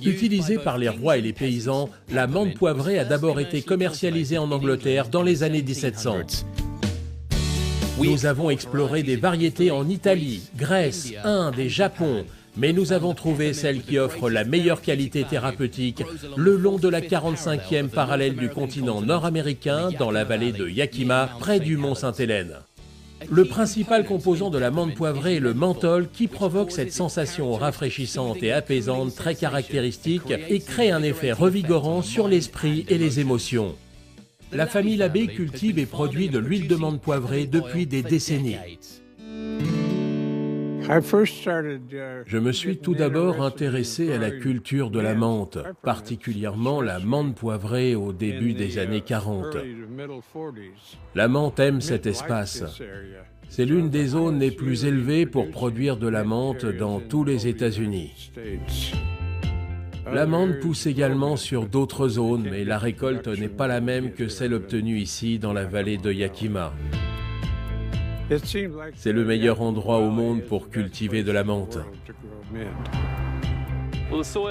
Utilisée par les rois et les paysans, la menthe poivrée a d'abord été commercialisée en Angleterre dans les années 1700. Nous avons exploré des variétés en Italie, Grèce, Inde et Japon, mais nous avons trouvé celle qui offre la meilleure qualité thérapeutique le long de la 45e parallèle du continent nord-américain, dans la vallée de Yakima, près du mont Sainte-Hélène. Le principal composant de la menthe poivrée est le menthol qui provoque cette sensation rafraîchissante et apaisante très caractéristique et crée un effet revigorant sur l'esprit et les émotions. La famille Labbé cultive et produit de l'huile de menthe poivrée depuis des décennies. Je me suis tout d'abord intéressé à la culture de la menthe, particulièrement la menthe poivrée au début des années 40. La menthe aime cet espace. C'est l'une des zones les plus élevées pour produire de la menthe dans tous les États-Unis. La menthe pousse également sur d'autres zones, mais la récolte n'est pas la même que celle obtenue ici dans la vallée de Yakima. C'est le meilleur endroit au monde pour cultiver de la menthe.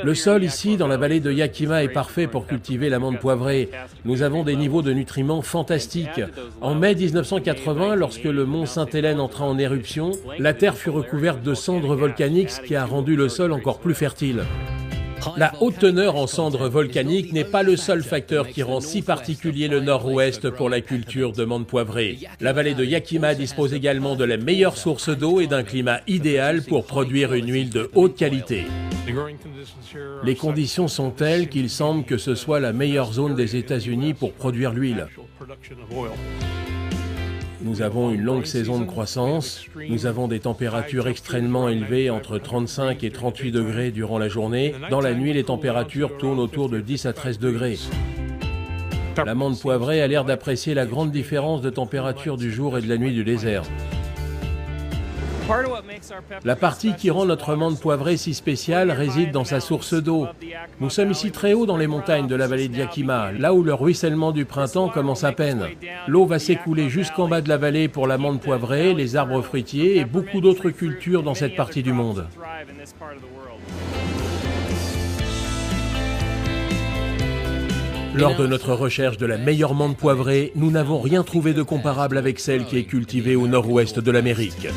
Le sol ici, dans la vallée de Yakima, est parfait pour cultiver la menthe poivrée. Nous avons des niveaux de nutriments fantastiques. En mai 1980, lorsque le mont Sainte-Hélène entra en éruption, la terre fut recouverte de cendres volcaniques, ce qui a rendu le sol encore plus fertile. La haute teneur en cendres volcaniques n'est pas le seul facteur qui rend si particulier le nord-ouest pour la culture de menthe poivrée. La vallée de Yakima dispose également de la meilleure source d'eau et d'un climat idéal pour produire une huile de haute qualité. Les conditions sont telles qu'il semble que ce soit la meilleure zone des États-Unis pour produire l'huile. Nous avons une longue saison de croissance, nous avons des températures extrêmement élevées entre 35 et 38 degrés durant la journée. Dans la nuit, les températures tournent autour de 10 à 13 degrés. La menthe poivrée a l'air d'apprécier la grande différence de température du jour et de la nuit du désert. La partie qui rend notre menthe poivrée si spéciale réside dans sa source d'eau. Nous sommes ici très haut dans les montagnes de la vallée de Yakima, là où le ruissellement du printemps commence à peine. L'eau va s'écouler jusqu'en bas de la vallée pour la menthe poivrée, les arbres fruitiers et beaucoup d'autres cultures dans cette partie du monde. Lors de notre recherche de la meilleure menthe poivrée, nous n'avons rien trouvé de comparable avec celle qui est cultivée au nord-ouest de l'Amérique.